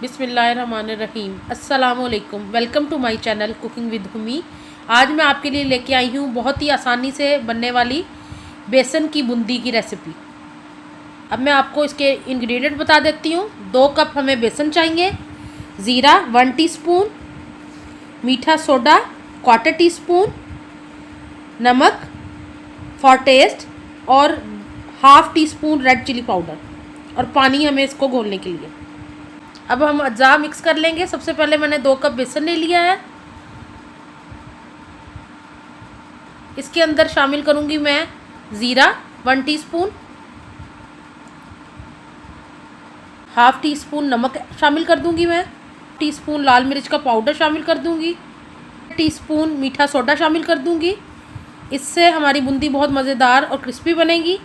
बिस्मिल्लाहिर्रहमानिर्रहीम। अस्सलामुअलैकुम। Welcome to my channel cooking with Humi. आज मैं आपके लिए लेके आई हूँ बहुत ही आसानी से बनने वाली बेसन की बूंदी की रेसिपी। अब मैं आपको इसके इंग्रेडिएंट बता देती हूँ। 2 कप हमें बेसन चाहिए, ज़ीरा 1 टीस्पून, मीठा सोडा 1/4 टीस्पून, नमक फॉर टेस्ट और 1/2 टीस्पून रेड चिली पाउडर और पानी हमें इसको घोलने के लिए। अब हम अज्जा मिक्स कर लेंगे। सबसे पहले मैंने 2 कप बेसन ले लिया है। इसके अंदर शामिल करूंगी मैं ज़ीरा 1 टीस्पून, 1/2 टीस्पून नमक शामिल कर दूंगी मैं, टीस्पून लाल मिर्च का पाउडर शामिल कर दूंगी, टीस्पून मीठा सोडा शामिल कर दूंगी। इससे हमारी बूंदी बहुत मज़ेदार और क्रिस्पी बनेगी।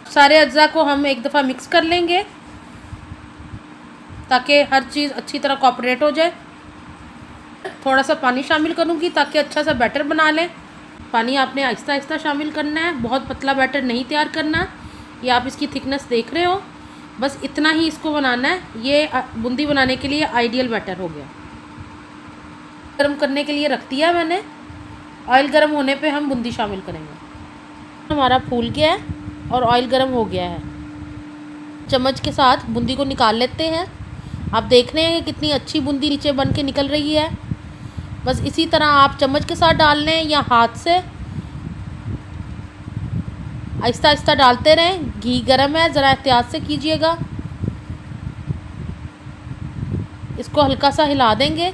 सारे अज्जा को हम एक दफ़ा मिक्स कर लेंगे ताकि हर चीज़ अच्छी तरह कोऑपरेट हो जाए। थोड़ा सा पानी शामिल करूँगी ताकि अच्छा सा बैटर बना लें। पानी आपने आहिस्ता आहिस्ता शामिल करना है, बहुत पतला बैटर नहीं तैयार करना। ये आप इसकी थिकनेस देख रहे हो, बस इतना ही इसको बनाना है। ये बूंदी बनाने के लिए आइडियल बैटर हो गया। गर्म करने के लिए रख दिया मैंने। ऑयल गर्म होने पे हम बूंदी शामिल करेंगे। हमारा फूल गया है और ऑयल गर्म हो गया है। चम्मच के साथ बूंदी को निकाल लेते हैं। आप देख रहे हैं कि कितनी अच्छी बूंदी नीचे बन के निकल रही है। बस इसी तरह आप चम्मच के साथ डाल लें या हाथ से आहिस्ता आहिस्ता डालते रहें। घी गर्म है, ज़रा एहतियात से कीजिएगा। इसको हल्का सा हिला देंगे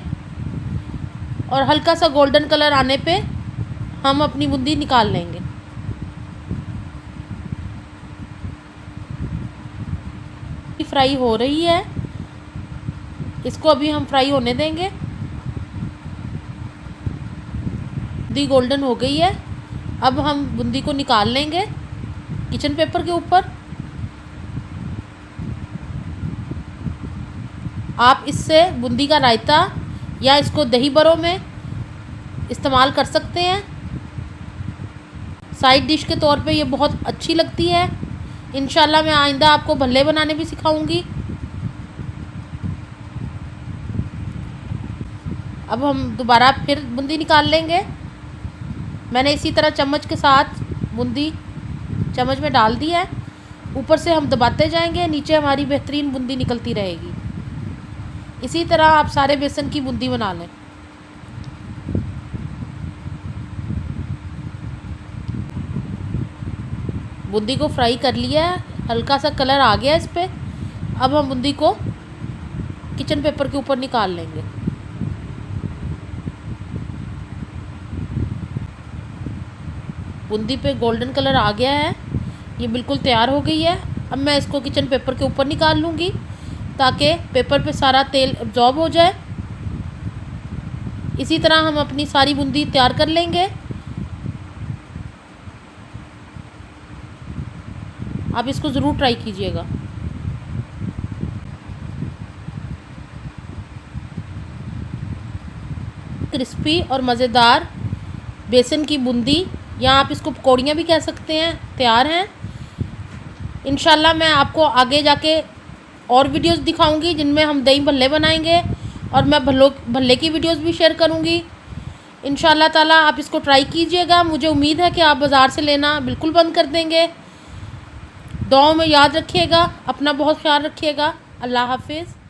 और हल्का सा गोल्डन कलर आने पे हम अपनी बूंदी निकाल लेंगे। फ्राई हो रही है, इसको अभी हम फ्राई होने देंगे। बूंदी गोल्डन हो गई है। अब हम बूंदी को निकाल लेंगे किचन पेपर के ऊपर। आप इससे बूंदी का रायता या इसको दही बड़ों में इस्तेमाल कर सकते हैं। साइड डिश के तौर पे ये बहुत अच्छी लगती है। इंशाल्लाह मैं आइंदा आपको भल्ले बनाने भी सिखाऊंगी। अब हम दोबारा फिर बूंदी निकाल लेंगे। मैंने इसी तरह चम्मच के साथ बूंदी चम्मच में डाल दी है। ऊपर से हम दबाते जाएंगे, नीचे हमारी बेहतरीन बूंदी निकलती रहेगी। इसी तरह आप सारे बेसन की बूंदी बना लें। बूंदी को फ्राई कर लिया है, हल्का सा कलर आ गया इस पर। अब हम बूंदी को किचन पेपर के ऊपर निकाल लेंगे। बूंदी पे गोल्डन कलर आ गया है, ये बिल्कुल तैयार हो गई है। अब मैं इसको किचन पेपर के ऊपर निकाल लूँगी ताकि पेपर पे सारा तेल एब्जॉर्ब हो जाए। इसी तरह हम अपनी सारी बूंदी तैयार कर लेंगे। आप इसको ज़रूर ट्राई कीजिएगा। क्रिस्पी और मज़ेदार बेसन की बूंदी, या आप इसको पकौड़ियाँ भी कह सकते हैं, तैयार हैं। इंशाल्लाह मैं आपको आगे जाके और वीडियोस दिखाऊंगी जिनमें हम दही भल्ले बनाएंगे और मैं भल्ले की वीडियोस भी शेयर करूंगी। इंशाल्लाह ताला आप इसको ट्राई कीजिएगा। मुझे उम्मीद है कि आप बाज़ार से लेना बिल्कुल बंद कर देंगे। दुआओं में याद रखिएगा, अपना बहुत ख्याल रखिएगा। अल्लाह हाफिज़।